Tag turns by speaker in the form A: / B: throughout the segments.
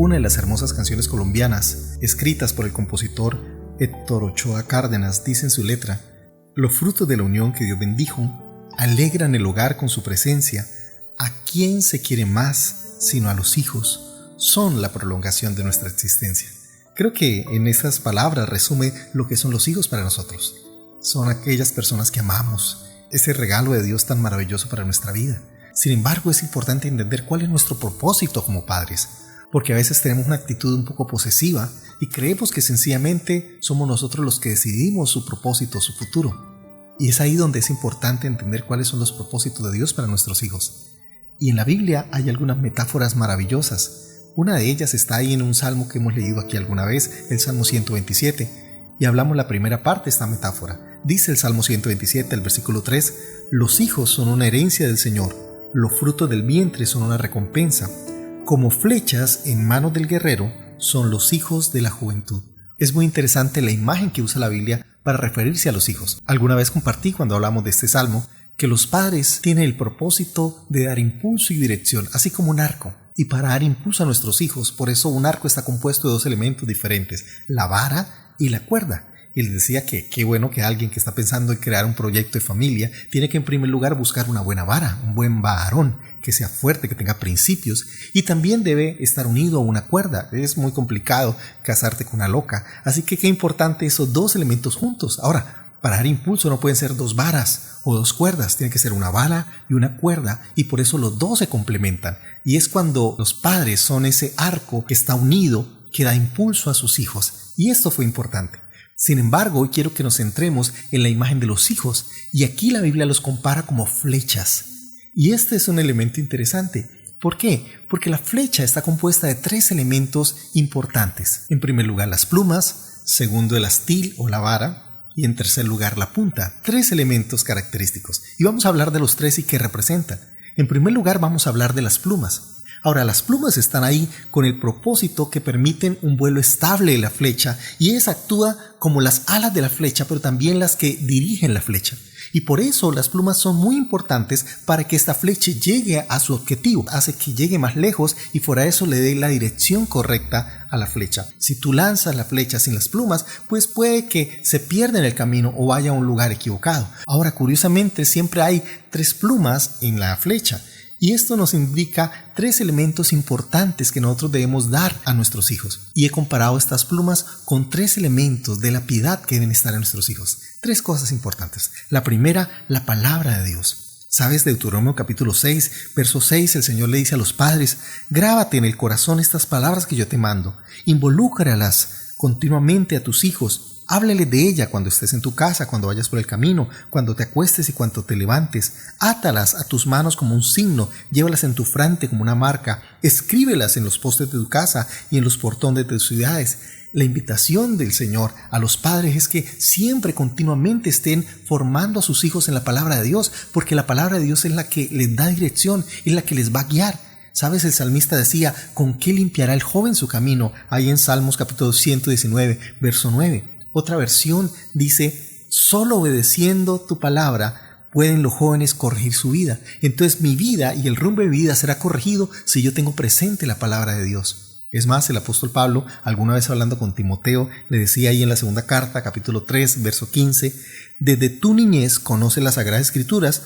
A: una de las hermosas canciones colombianas escritas por el compositor Héctor Ochoa Cárdenas dice en su letra: los frutos de la unión que Dios bendijo alegran el hogar con su presencia. ¿A quién se quiere más sino a los hijos? Son la prolongación de nuestra existencia. Creo que en esas palabras resume lo que son los hijos para nosotros. Son aquellas personas que amamos, ese regalo de Dios tan maravilloso para nuestra vida. Sin embargo, es importante entender cuál es nuestro propósito como padres, porque a veces tenemos una actitud un poco posesiva y creemos que sencillamente somos nosotros los que decidimos su propósito, su futuro. Y es ahí donde es importante entender cuáles son los propósitos de Dios para nuestros hijos. Y en la Biblia hay algunas metáforas maravillosas. Una de ellas está ahí en un salmo que hemos leído aquí alguna vez, el Salmo 127, y hablamos la primera parte de esta metáfora. Dice el Salmo 127, el versículo 3, los hijos son una herencia del Señor, los frutos del vientre son una recompensa. Como flechas en manos del guerrero son los hijos de la juventud. Es muy interesante la imagen que usa la Biblia para referirse a los hijos. Alguna vez compartí cuando hablamos de este salmo que los padres tienen el propósito de dar impulso y dirección, así como un arco. Y para dar impulso a nuestros hijos, por eso un arco está compuesto de dos elementos diferentes, la vara y la cuerda. Y les decía que qué bueno que alguien que está pensando en crear un proyecto de familia tiene que en primer lugar buscar una buena vara, un buen varón, que sea fuerte, que tenga principios, y también debe estar unido a una cuerda. Es muy complicado casarte con una loca, así que qué importante esos dos elementos juntos. Ahora, para dar impulso no pueden ser dos varas o dos cuerdas, tiene que ser una vara y una cuerda, y por eso los dos se complementan. Y es cuando los padres son ese arco que está unido, que da impulso a sus hijos. Y esto fue importante. Sin embargo, hoy quiero que nos centremos en la imagen de los hijos, y aquí la Biblia los compara como flechas. Y este es un elemento interesante. ¿Por qué? Porque la flecha está compuesta de tres elementos importantes. En primer lugar, las plumas, segundo, el astil o la vara, y en tercer lugar, la punta. Tres elementos característicos. Y vamos a hablar de los tres y qué representan. En primer lugar, vamos a hablar de las plumas. Ahora, las plumas están ahí con el propósito que permiten un vuelo estable de la flecha, y esa actúa como las alas de la flecha, pero también las que dirigen la flecha. Y por eso las plumas son muy importantes para que esta flecha llegue a su objetivo, hace que llegue más lejos y fuera de eso le dé la dirección correcta a la flecha. Si tú lanzas la flecha sin las plumas, pues puede que se pierda en el camino o vaya a un lugar equivocado. Ahora, curiosamente, siempre hay tres plumas en la flecha. Y esto nos indica tres elementos importantes que nosotros debemos dar a nuestros hijos. Y he comparado estas plumas con tres elementos de la piedad que deben estar en nuestros hijos. Tres cosas importantes. La primera, la palabra de Dios. ¿Sabes? Deuteronomio capítulo 6, verso 6, el Señor le dice a los padres: grábate en el corazón estas palabras que yo te mando. Involúcralas continuamente a tus hijos. Háblale de ella cuando estés en tu casa, cuando vayas por el camino, cuando te acuestes y cuando te levantes. Átalas a tus manos como un signo, llévalas en tu frente como una marca. Escríbelas en los postes de tu casa y en los portones de tus ciudades. La invitación del Señor a los padres es que siempre, continuamente estén formando a sus hijos en la palabra de Dios, porque la palabra de Dios es la que les da dirección, es la que les va a guiar. ¿Sabes? El salmista decía: ¿con qué limpiará el joven su camino? Ahí en Salmos capítulo 119, verso 9. Otra versión dice: solo obedeciendo tu palabra pueden los jóvenes corregir su vida. Entonces mi vida y el rumbo de mi vida será corregido si yo tengo presente la palabra de Dios. Es más, el apóstol Pablo, alguna vez hablando con Timoteo, le decía ahí en la segunda carta, capítulo 3, verso 15, desde tu niñez conoce las Sagradas Escrituras,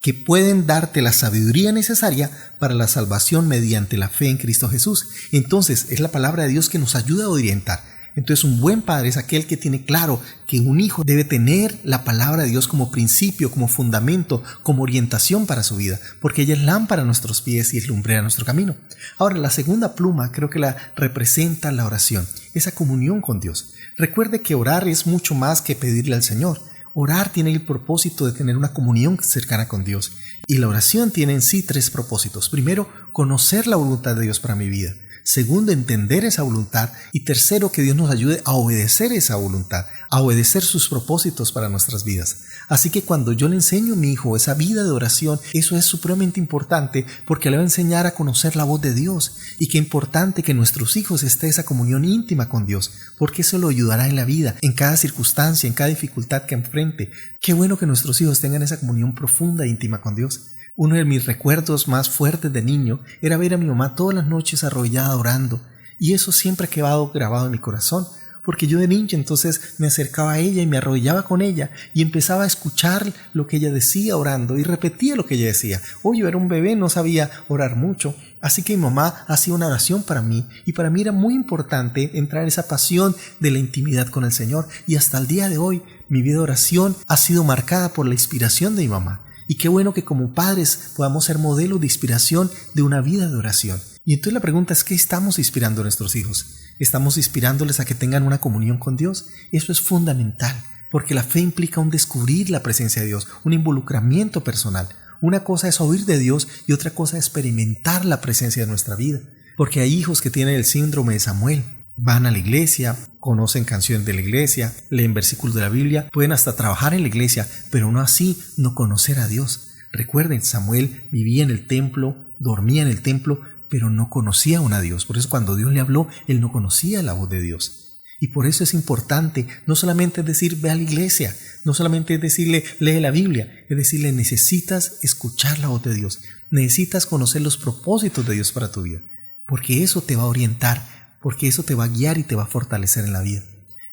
A: que pueden darte la sabiduría necesaria para la salvación mediante la fe en Cristo Jesús. Entonces, es la palabra de Dios que nos ayuda a orientar. Entonces, un buen padre es aquel que tiene claro que un hijo debe tener la palabra de Dios como principio, como fundamento, como orientación para su vida, porque ella es lámpara a nuestros pies y es lumbrera a nuestro camino. Ahora, la segunda pluma creo que la representa la oración, esa comunión con Dios. Recuerde que orar es mucho más que pedirle al Señor. Orar tiene el propósito de tener una comunión cercana con Dios. Y la oración tiene en sí tres propósitos. Primero, conocer la voluntad de Dios para mi vida. Segundo, entender esa voluntad. Y tercero, que Dios nos ayude a obedecer esa voluntad, a obedecer sus propósitos para nuestras vidas. Así que cuando yo le enseño a mi hijo esa vida de oración, eso es supremamente importante, porque le va a enseñar a conocer la voz de Dios. Y qué importante que en nuestros hijos esté esa comunión íntima con Dios, porque eso lo ayudará en la vida, en cada circunstancia, en cada dificultad que enfrente. Qué bueno que nuestros hijos tengan esa comunión profunda e íntima con Dios. Uno de mis recuerdos más fuertes de niño era ver a mi mamá todas las noches arrodillada orando, Y eso siempre ha quedado grabado en mi corazón, porque yo de niño entonces me acercaba a ella y me arrodillaba con ella y empezaba a escuchar lo que ella decía orando y repetía lo que ella decía. Yo era un bebé, no sabía orar mucho, así que mi mamá hacía una oración para mí y para mí era muy importante entrar en esa pasión de la intimidad con el Señor, y hasta el día de hoy mi vida de oración ha sido marcada por la inspiración de mi mamá. Y qué bueno que como padres podamos ser modelo de inspiración de una vida de oración. Y entonces la pregunta es, ¿qué estamos inspirando a nuestros hijos? ¿Estamos inspirándoles a que tengan una comunión con Dios? Eso es fundamental, porque la fe implica un descubrir la presencia de Dios, un involucramiento personal. Una cosa es oír de Dios y otra cosa es experimentar la presencia de nuestra vida. Porque hay hijos que tienen el síndrome de Samuel. Van a la iglesia, conocen canciones de la iglesia, leen versículos de la Biblia, pueden hasta trabajar en la iglesia, pero aún así no conocer a Dios. Recuerden, Samuel vivía en el templo, dormía en el templo, pero no conocía aún a Dios. Por eso cuando Dios le habló, él no conocía la voz de Dios. Y por eso es importante no solamente decir ve a la iglesia, no solamente decirle lee la Biblia, es decirle necesitas escuchar la voz de Dios, necesitas conocer los propósitos de Dios para tu vida, porque eso te va a orientar, porque eso te va a guiar y te va a fortalecer en la vida.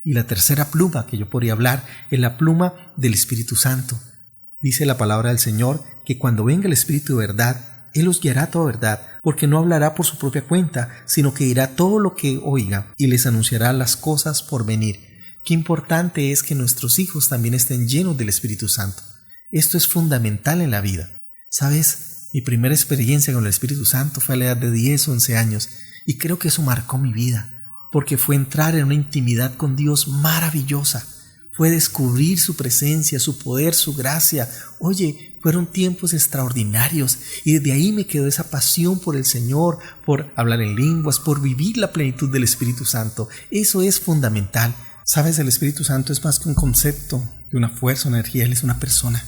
A: Y la tercera pluma que yo podría hablar es la pluma del Espíritu Santo. Dice la palabra del Señor que cuando venga el Espíritu de verdad, Él os guiará a toda verdad, porque no hablará por su propia cuenta, sino que dirá todo lo que oiga y les anunciará las cosas por venir. Qué importante es que nuestros hijos también estén llenos del Espíritu Santo. Esto es fundamental en la vida. ¿Sabes? Mi primera experiencia con el Espíritu Santo fue a la edad de 10 o 11 años, y creo que eso marcó mi vida, porque fue entrar en una intimidad con Dios maravillosa. Fue descubrir su presencia, su poder, su gracia. Fueron tiempos extraordinarios y desde ahí me quedó esa pasión por el Señor, por hablar en lenguas, por vivir la plenitud del Espíritu Santo. Eso es fundamental. Sabes, el Espíritu Santo es más que un concepto, de una fuerza, una energía. Él es una persona.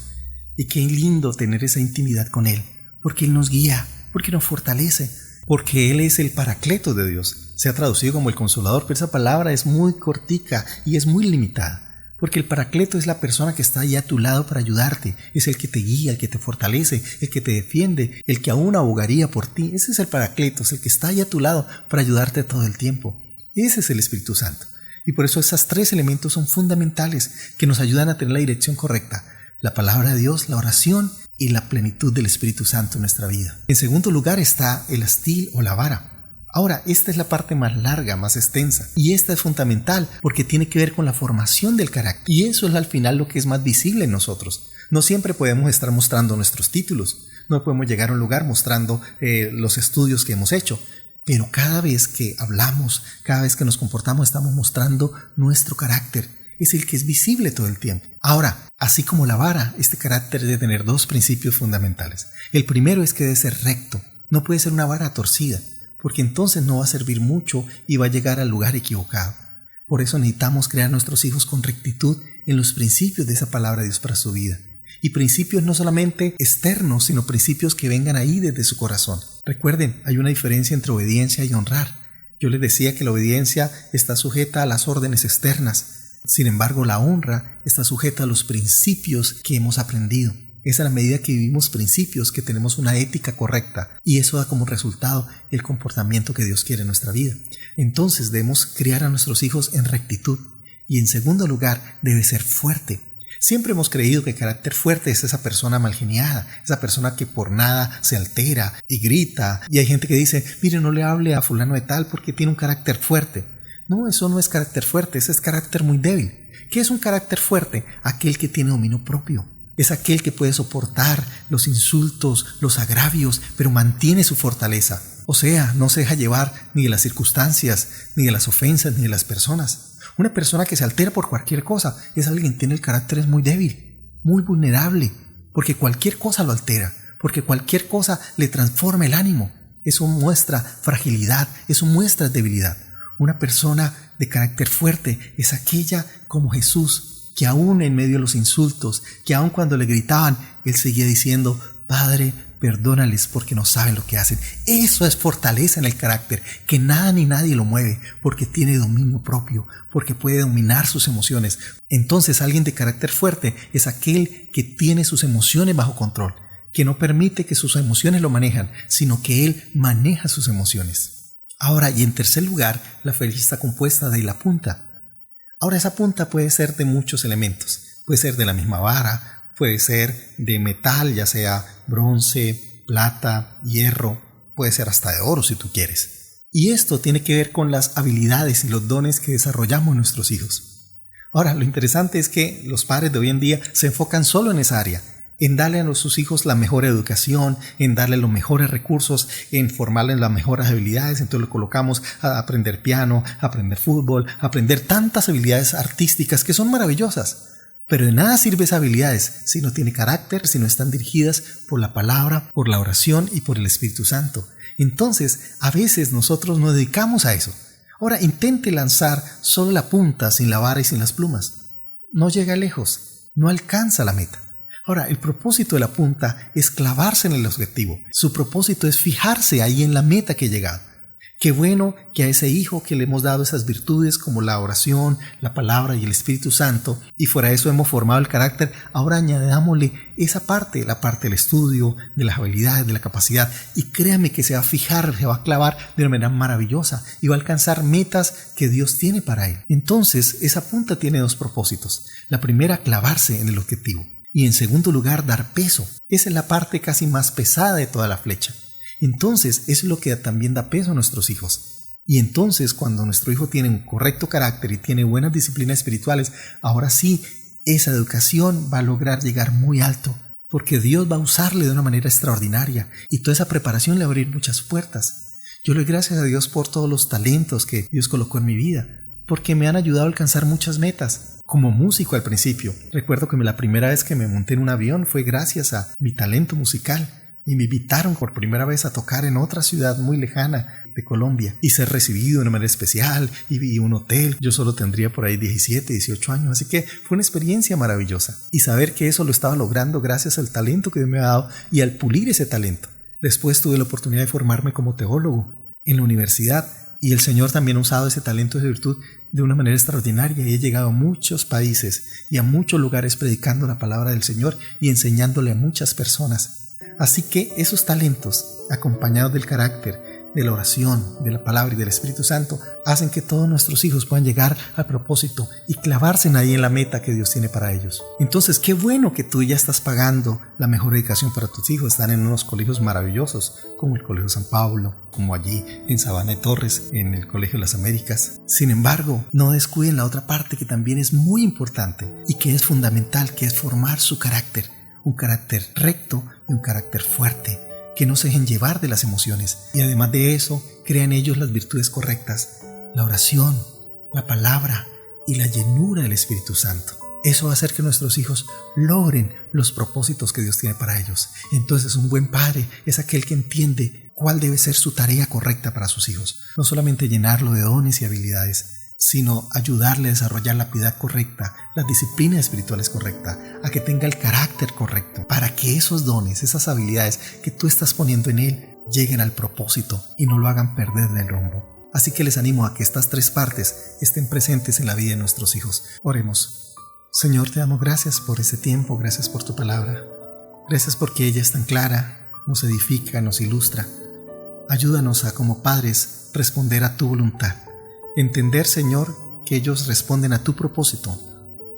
A: Y qué lindo tener esa intimidad con Él, porque Él nos guía, porque nos fortalece, porque Él es el Paracleto de Dios. Se ha traducido como el Consolador, pero esa palabra es muy cortica y es muy limitada. Porque el Paracleto es la persona que está ahí a tu lado para ayudarte, es el que te guía, el que te fortalece, el que te defiende, el que aún abogaría por ti. Ese es el Paracleto, es el que está ahí a tu lado para ayudarte todo el tiempo. Ese es el Espíritu Santo. Y por eso esos tres elementos son fundamentales que nos ayudan a tener la dirección correcta: la palabra de Dios, la oración y la plenitud del Espíritu Santo en nuestra vida. En segundo lugar está el astil o la vara. Ahora, esta es la parte más larga, más extensa, y esta es fundamental porque tiene que ver con la formación del carácter, y eso es al final lo que es más visible en nosotros. No siempre podemos estar mostrando nuestros títulos, no podemos llegar a un lugar mostrando los estudios que hemos hecho, pero cada vez que hablamos, cada vez que nos comportamos, estamos mostrando nuestro carácter. Es el que es visible todo el tiempo. Ahora, así como la vara, este carácter debe tener dos principios fundamentales. El primero es que debe ser recto, no puede ser una vara torcida, porque entonces no va a servir mucho y va a llegar al lugar equivocado. Por eso necesitamos crear a nuestros hijos con rectitud en los principios de esa palabra de Dios para su vida. Y principios no solamente externos, sino principios que vengan ahí desde su corazón. Recuerden, hay una diferencia entre obediencia y honrar. Yo les decía que la obediencia está sujeta a las órdenes externas. Sin embargo, la honra está sujeta a los principios que hemos aprendido. Es a la medida que vivimos principios que tenemos una ética correcta, y eso da como resultado el comportamiento que Dios quiere en nuestra vida. Entonces debemos criar a nuestros hijos en rectitud. Y en segundo lugar, debe ser fuerte. Siempre hemos creído que el carácter fuerte es esa persona malgeniada, esa persona que por nada se altera y grita. Y hay gente que dice, mire, no le hable a fulano de tal porque tiene un carácter fuerte. No, eso no es carácter fuerte, ese es carácter muy débil. ¿Qué es un carácter fuerte? Aquel que tiene dominio propio. Es aquel que puede soportar los insultos, los agravios, pero mantiene su fortaleza. O sea, no se deja llevar ni de las circunstancias, ni de las ofensas, ni de las personas. Una persona que se altera por cualquier cosa es alguien que tiene el carácter muy débil, muy vulnerable, porque cualquier cosa lo altera, porque cualquier cosa le transforma el ánimo. Eso muestra fragilidad, eso muestra debilidad. Una persona de carácter fuerte es aquella como Jesús, que aún en medio de los insultos, que aún cuando le gritaban, él seguía diciendo, Padre, perdónales porque no saben lo que hacen. Eso es fortaleza en el carácter, que nada ni nadie lo mueve, porque tiene dominio propio, porque puede dominar sus emociones. Entonces, alguien de carácter fuerte es aquel que tiene sus emociones bajo control, que no permite que sus emociones lo manejan, sino que él maneja sus emociones. Ahora, y en tercer lugar, la flecha está compuesta de la punta. Ahora, esa punta puede ser de muchos elementos. Puede ser de la misma vara, puede ser de metal, ya sea bronce, plata, hierro, puede ser hasta de oro si tú quieres. Y esto tiene que ver con las habilidades y los dones que desarrollamos en nuestros hijos. Ahora, lo interesante es que los padres de hoy en día se enfocan solo en esa área, en darle a sus hijos la mejor educación, en darle los mejores recursos, en formarles las mejores habilidades. Entonces lo colocamos a aprender piano, a aprender fútbol, a aprender tantas habilidades artísticas que son maravillosas. Pero de nada sirve esas habilidades si no tiene carácter, si no están dirigidas por la palabra, por la oración y por el Espíritu Santo. Entonces, a veces nosotros nos dedicamos a eso. Ahora, intente lanzar solo la punta, sin la vara y sin las plumas. No llega lejos, no alcanza la meta. Ahora, el propósito de la punta es clavarse en el objetivo. Su propósito es fijarse ahí en la meta que he llegado. Qué bueno que a ese hijo que le hemos dado esas virtudes como la oración, la palabra y el Espíritu Santo, y fuera de eso hemos formado el carácter, ahora añadámosle esa parte, la parte del estudio, de las habilidades, de la capacidad, y créame que se va a fijar, se va a clavar de una manera maravillosa y va a alcanzar metas que Dios tiene para él. Entonces, esa punta tiene dos propósitos. La primera, clavarse en el objetivo. Y en segundo lugar, dar peso. Esa es la parte casi más pesada de toda la flecha. Entonces, eso es lo que también da peso a nuestros hijos. Y entonces, cuando nuestro hijo tiene un correcto carácter y tiene buenas disciplinas espirituales, ahora sí, esa educación va a lograr llegar muy alto, porque Dios va a usarle de una manera extraordinaria y toda esa preparación le va a abrir muchas puertas. Yo le doy gracias a Dios por todos los talentos que Dios colocó en mi vida, porque me han ayudado a alcanzar muchas metas. Como músico al principio, recuerdo que la primera vez que me monté en un avión fue gracias a mi talento musical. Y me invitaron por primera vez a tocar en otra ciudad muy lejana de Colombia y ser recibido de una manera especial y un hotel. Yo solo tendría por ahí 17, 18 años, así que fue una experiencia maravillosa. Y saber que eso lo estaba logrando gracias al talento que Dios me ha dado y al pulir ese talento. Después tuve la oportunidad de formarme como teólogo en la universidad y el Señor también ha usado ese talento, esa virtud de una manera extraordinaria y he llegado a muchos países y a muchos lugares predicando la palabra del Señor y enseñándole a muchas personas. Así que esos talentos, acompañados del carácter, de la oración, de la palabra y del Espíritu Santo, hacen que todos nuestros hijos puedan llegar al propósito y clavarse ahí en la meta que Dios tiene para ellos. Entonces, qué bueno que tú ya estás pagando la mejor educación para tus hijos. Están en unos colegios maravillosos, como el Colegio San Pablo, como allí en Sabana de Torres, en el Colegio de las Américas. Sin embargo, no descuiden la otra parte que también es muy importante y que es fundamental, que es formar su carácter. Un carácter recto y un carácter fuerte, que no se dejen llevar de las emociones y además de eso, crean ellos las virtudes correctas, la oración, la palabra y la llenura del Espíritu Santo. Eso va a hacer que nuestros hijos logren los propósitos que Dios tiene para ellos. Entonces, un buen padre es aquel que entiende cuál debe ser su tarea correcta para sus hijos. No solamente llenarlo de dones y habilidades, sino ayudarle a desarrollar la piedad correcta, la disciplina espiritual es correcta, a que tenga el carácter correcto, para que esos dones, esas habilidades que tú estás poniendo en él, lleguen al propósito y no lo hagan perder del rumbo. Así que les animo a que estas tres partes estén presentes en la vida de nuestros hijos. Oremos. Señor, te damos gracias por este tiempo, gracias por tu palabra. Gracias porque ella es tan clara, nos edifica, nos ilustra. Ayúdanos a, como padres, responder a tu voluntad. Entender, Señor, que ellos responden a tu propósito,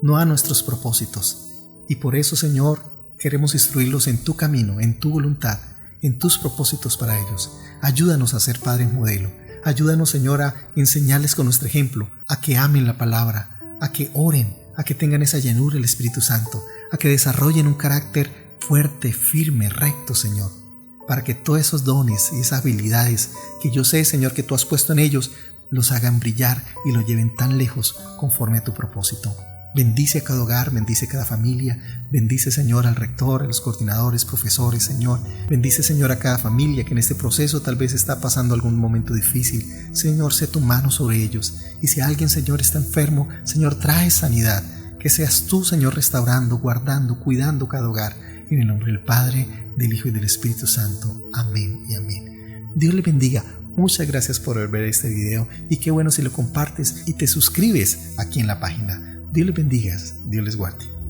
A: no a nuestros propósitos. Y por eso, Señor, queremos instruirlos en tu camino, en tu voluntad, en tus propósitos para ellos. Ayúdanos a ser padres modelo. Ayúdanos, Señor, a enseñarles con nuestro ejemplo, a que amen la palabra, a que oren, a que tengan esa llenura del Espíritu Santo, a que desarrollen un carácter fuerte, firme, recto, Señor, para que todos esos dones y esas habilidades que yo sé, Señor, que tú has puesto en ellos, los hagan brillar y lo lleven tan lejos conforme a tu propósito. Bendice a cada hogar, bendice a cada familia, bendice, Señor, al rector, a los coordinadores, profesores, Señor. Bendice, Señor, a cada familia que en este proceso tal vez está pasando algún momento difícil. Señor, sé tu mano sobre ellos. Y si alguien, Señor, está enfermo, Señor, trae sanidad. Que seas tú, Señor, restaurando, guardando, cuidando cada hogar. En el nombre del Padre, del Hijo y del Espíritu Santo. Amén y amén. Dios le bendiga. Muchas gracias por ver este video y qué bueno si lo compartes y te suscribes aquí en la página. Dios les bendiga, Dios les guarde.